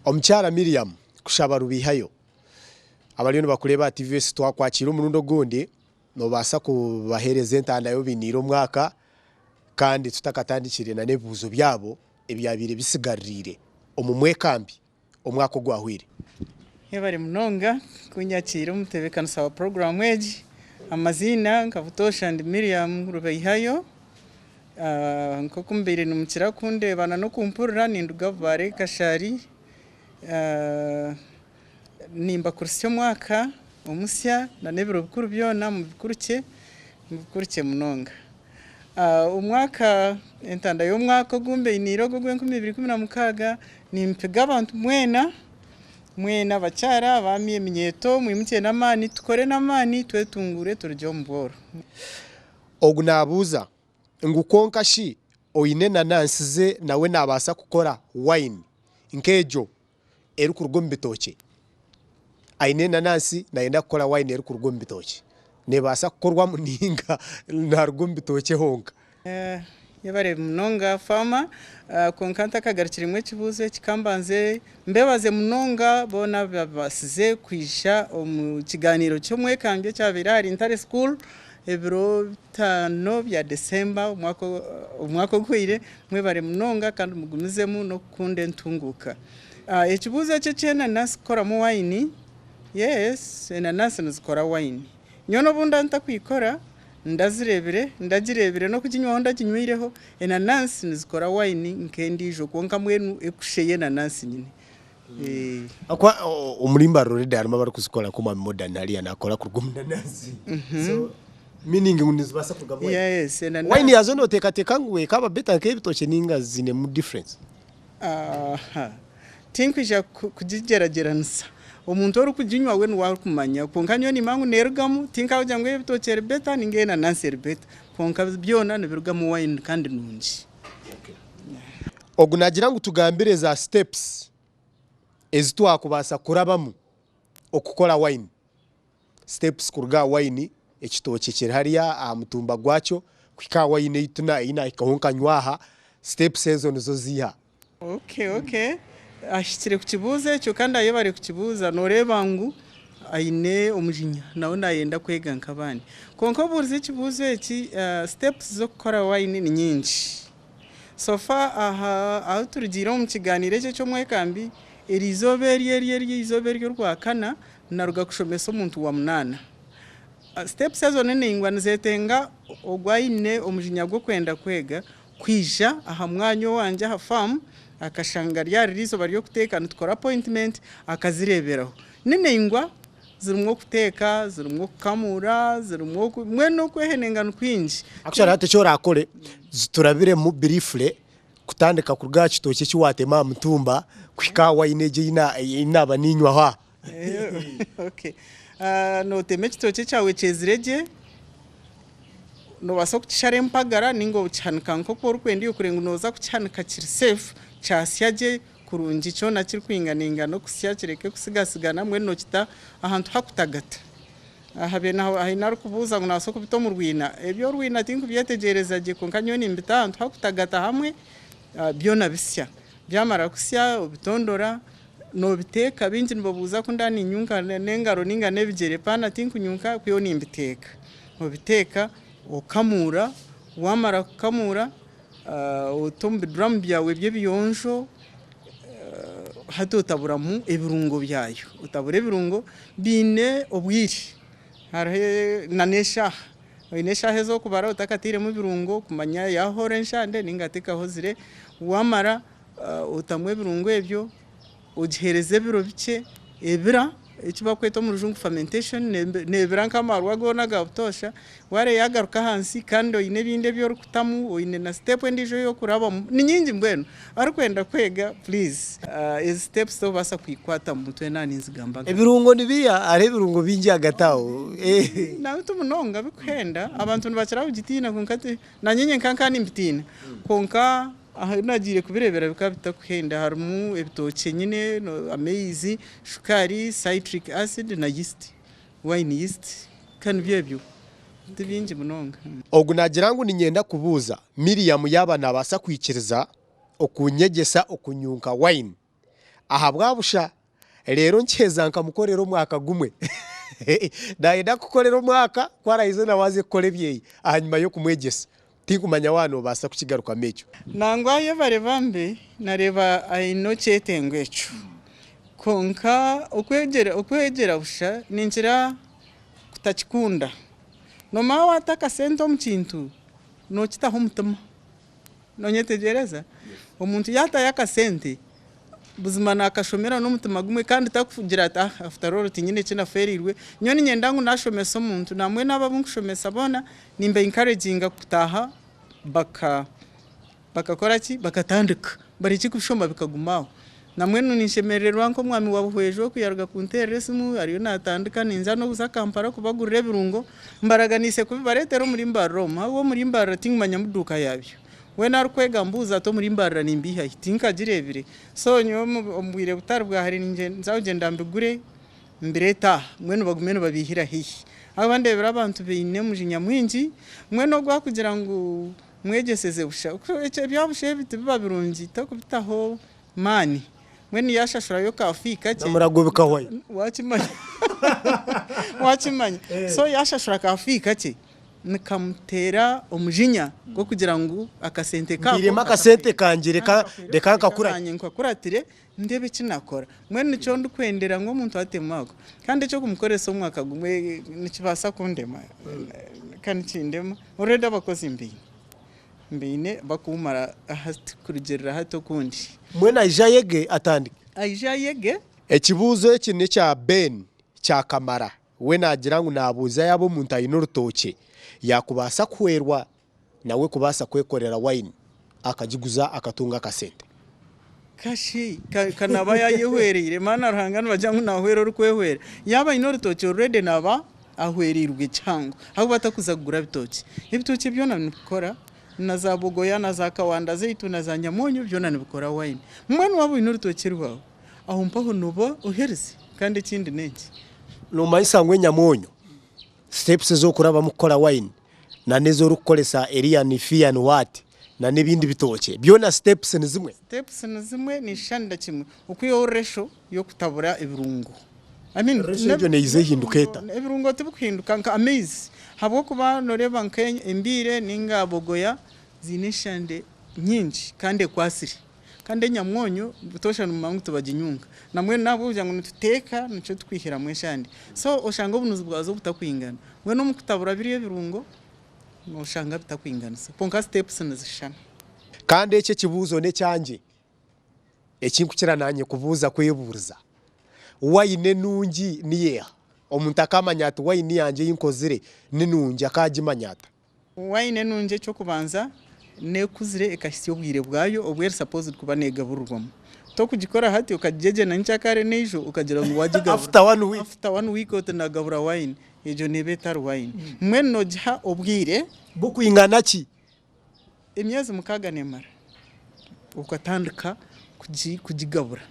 Omukyala Miriam kushaba rubihayo abaliyo bakureba TVS twakwakira umurundo gundi no basa kubahereza entanda yo biniro mwaka kandi tutakatandikire na nebuzo byabo ebyabire bisigarire omumwe kambi omwako gwahwire Yebare munonga kunyakira umutebekano sawa program weji amazina nkavutosha and Miriam rubihayo nko kumbere numukira kundebana no kumpurira ninduga bare kashari nimba kurusyo mwaka omusya na nebiro bikuru byona mu bikuruke munonga umwaka entanda yo mwaka gumbe iniro gwe 2016 nimpiga abantu mwena bacyara bamiye minyeto mwimukiye namani tukore namani twetungure turyo mboro ogunabuza ngukonka shi oyine nanansize nawe nabasa kukora wine nkejo eri kurugombe bitoke aine nanasi naenda kukora wine eri kurugombe bitoke nebasa kukorwa muninga na rugombe bitoke honka yabare munonga fama konkanta kagarikira imwe kibuze kikambanze mbebaze munonga bona basize kwisha mu kiganiro cyo mwekambye cyabira hari intare school ebiro 5 bya December umwaka gwire mwebare munonga kandi mugumizemu no kunde ntunguka ekibuze cyo cyena nasikora mu wine yes enanasi nzikora wine nyono bunda ntakwikora ndagirebere no kukinywa ndakinywireho enanasi nzikora wine nkendijo konka mwenu ekusheye enanasi nyine akwa umulimba roride harimo bari kuzikora kuma modern hali yanakora kurugumna nanasi so meaning unizibasa kugabwa yes wine yazo no teka ngwe kaba beta kebitoche ninga zine mu difference tinkwija kujigerageranisa omuntu ori kujinywa we nwa kumanya konkanyo ni mangu nergamu tinka ujya ngwe bitochere beta ningena nanser beta konka byona nebirugamu wine kandi nunji ogunagira ngo tugambire za steps ezitwa kubasa kurabamu okukora wine steps kuruga wine ekitoche kirhariya amutumba gwacho kwika wine ituna ina ikahonka nywaha steps ezo nizo ziha okay ashitire kukibuze cyo kandi ayebare kukibuza norebangu aine omujinya nawo nayenda kwega nkabani konko burzi kibuze iki steps zo gukora wine ni nyinshi sofa aho turugira mu kiganire cyo mwekambi irizoberi rwakana naruga kushomesa umuntu wa munana steps ezo nene ingwa nzetenga ogwaine omujinya gwo kwenda kwega kwija aha mwanyo wanje ha farm akashanga ryarizo bariyo kuteka ntukora appointment akazireberaho nene ingwa zirumwo kuteka zirumwo kukamura zirumwo mweno kwehenengana kwinji akishara hate cyo rakore turabire mu briefly kutandika kuruga kitoke kiwatema mutumba kwikawa ineje inaba ninywa ha okay no teme kitoke cyawe cezireje no baso kuchare mpagara ningo uchanika nkoko rukwendi ukurenga noza kuchanika kiri safe cyasyaje kurungi cyo nakiri kwinganinga no kusya kireke kusigasigana mwe no kita ahantu hakutagata habe naho ahina rukubuza ngo naso kubito mu rwina ebyo rwina tinku byetegereza je konkanyo ni mbita ahantu hakutagata hamwe byona bisya byamara kusya ubitondora no biteka binji nibobuza kundani nyunka nengaro ninga nebigere pana tinku nyunka kuyo ni mbiteka no biteka okamura wamara kukamura utombe drum byawe bye biyonjo hato taburamu ebirungo byayo utabure ebirungo bine obwiri harahe nanesha inesha hezo kubara utakatire mu birungo kumanya ya horensha nde ningateka hozire wamara utamwe birungo ebyo ugihereze biro bice ebira ikiba kweto mu rujungu fermentation nebira nkamarwa gona gabutosha ware yagaruka hansi kandi ine binde byo rukutamu ine na step ndijo yo kuraba ni nyingi mbweno ari kwenda kwega please is steps to basa kwikwata mutwe nani nzigamba ebirungo nibiya are birungo bingi agataho nawe tumunonga bikwenda abantu ntibakira ugitina konkate nanyenye kankani mbitina konka nagire kubirebera bikabita kuhenda harmu ebitoke nyine no amazing shukari citric acid na yeast wine yeast kan byebyo ndibinje munonga ogunagira ngo ninyenda kubuza Miriam yaba nabasa kwikiriza okunyegesa okunyunka wine aha bwabusha rero nkeza nkamukorera umwaka gumwe ndayenda kukorera umwaka kwarahize nawaze kukora byeyi hanyuma yo kumwegesa tikumanya wano basa kukigaruka mecho nangwa iyo bareba mbe nareba ayino cyetengwecho konka ukwegera busha ninjira kutakikunda noma wataka sento mu kintu no kitaho umutima nonyetegereza umuntu yata yakasente buzima nakashomera n'umutima gumwe kandi takufugira ata after all tinyine kina ferirwe nyoni nyendangu nashomesa umuntu namwe nababunkushomesa bona nimbe encouraging kutaha bakakora ki bakatandika bari kikushomba bikagumaho namwe nunishemererwa nko mwami wabuhwejo kuyaruga kunteresimu ariyo natandika ninza no buza Kampala kubagurira birungo mbaraganise kubibaretero muri mbaro mawo muri mbaro tingumanya muduka yabyo we narukwega mbuza to muri mbaro nimbiha hitinka girebire so nyo mbwire butari bwa hari ninje nzawugenda mbigure mbireta mwene bagumene babihira hihi abande birabantu beine mujinya mwinji mwene gwa kugira ngo mwegeseze busha ece byabushe bitiba birungi to kubitaho mani mwene yashashura yo kafika cye namuragobeka hoye wachimanya so yashashura kafika cye nikamutera umujinya go kugira ngo akasente kako birema akasente kangire reka kakuranye nkakuratire ndebe kinakora mwene cyo ndukwendera ngo umuntu atemako kandi cyo kumukoresa umwaka gumwe nikibasa kundema kandi kindema ureda abakozi mbine bakumara kurugerera hato kundi mwene ajayege atandika ajayege ekibuzo ekine cya Ben cya Kamara we nagira ngo nabuza yabo muntu ayino rutoke yakubasa kwerwa nawe kubasa kwekorera wine akagiguza akatunga akasente kashi kanaba yayihwerire mana ruhangana bajyangu nahwero rukwehwera yaba ino rutoke already naba ahwerirwe cyango aho batakuzagura bitoke ibitoke byo nabikora na za Bogoya na za Kawanda zeitu na za Nyamonyo byo nabikora wine mwana wabo ino rutoke rwawe aho mpaho nubo uhereze kandi kindi nenge no mayisangwe Nyamonyo steps zo kuraba mukora wine na nezo rukolesa area ni fian what na nebindi bitoke byo na steps ni zimwe ni shanda kimwe ukuyo resho yo kutabura ibirungo resho ne ize hinduketa ibirungo tibuhinduka nka amaze habwo kuba noreba nkenya imbire ninga Bogoya zinishande nyinji kandi kwasiri kandi Nyamonyo butosha numangu tubaginyunga namwe nabo ujya ngo tuteka nico twihira mweshande so oshanga ubunuzi bwazo butakwingana mwe no mukutabura biriye birungo no shanga bitakwingana so ponka steps nizishana kandi ece kibuzo ne cyanje ekinkukira nanye kubuza kweburuza wayine nungi niye omuntu akamanyata wayine yanje yinkozire ninungi akagimanyata wayine nungi cyo kubanza ne kuzire ekashyo bwire bwayo obwere supposed kuba negabururwamo to kugikora hati ukajeje na ncyakare nejo ukagira ngo wajiga after one week otanagabura wine ejo nebetar wine mweno jha obwire bukwingana ki emyezi mukaga nemara ukatandika kugigabura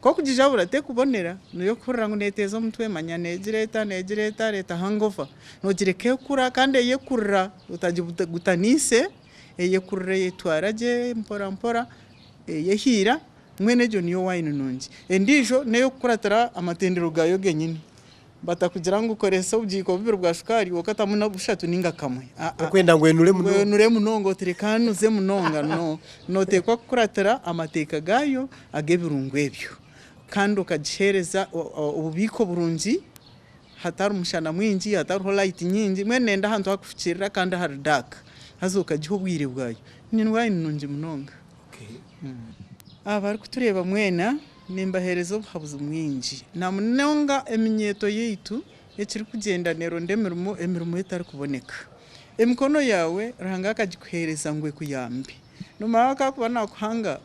ko kugijabura te kubonera no kurira ngo netezo mutwe manyane gireta leta hangover no gireke kura kandi yekurra utagutanise yekurre yetwaraje mpora yehira mwene jo niyo wine nungi endijo neyo kuratara amatendero gayo genyini batakugira ngo ukoresa ubjiko bibiro bwa shukari wakata muna bushatu ninga kamwe kwenda ngo nure munongo terekano ze munonga no tekwa kuratara amateka gayo agebirungu ebyo kandi ukagihereza ububiko burungi hatari umushana mwinji hatari light nyinji mwene nda hantu hakufukirira kandi hari dark hazuka giho bwire bwayo ni wine nungi munonga abari kutureba mwena nimbahereza ubuhabuzi mwinji namunonga eminyeto yitu ekiri kugenda nero emirimo itari kuboneka emikono yawe ranga akagikuhereza ngwe kuyambi numaka kuba nakuhanga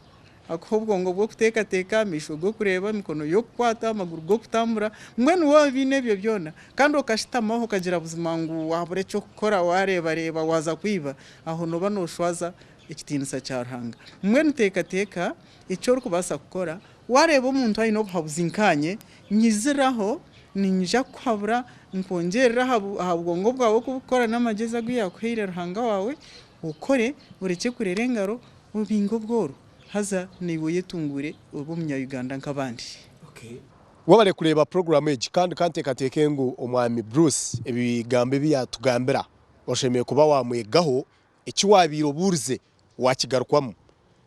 akobwongo bwo kuteka misho bwo kureba mikono yo kwata amaguru go kutambura mwene wo bine byo byona kandi ukashitamaho kagira buzima ngo wabure cyo gukora wareba waza kwiba aho no banoshwaza ikitinisa cyarhanga mwene teka icyo rukubasa gukora wareba umuntu ayino buhabuzinkanye nyiziraho ninja kwabura nkongerera habwongo bwawe kubukora n'amageza gwiyakwira ruhanga wawe ukore ureke kurerengaro ubingo bworo haza nibo yetungure ubo munya-Uganda nk'abandi. wabare kureba program egi kandi kantekateke ngu omwami Bruce ebigambo byatugambira oshemeye kuba wamwegaho ekiwabiro burze wakigarukwamu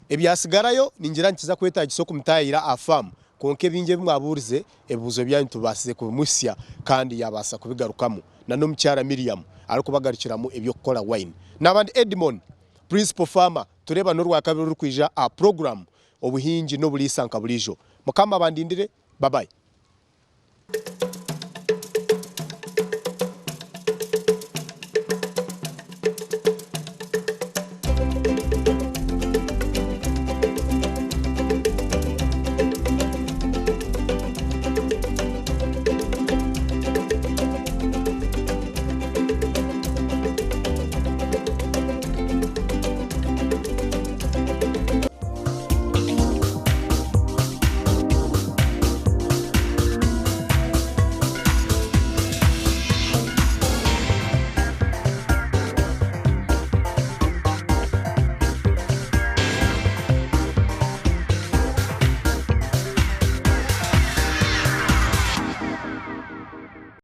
ebyasigarayo ningira nkiza kwetagisa okumutayira afamu konke binge bimwaburize ebibuzo byanyu tubasize kumusya kandi yabasa kubigarukamu nano mukyara Miriam ariko bagarukiramu ebyo kola wine nabandi Edmond principal farmer tureba n'urwa kabiri rukwija a program obuhingi no bulisanka bulijo mukamba bandindire bye bye.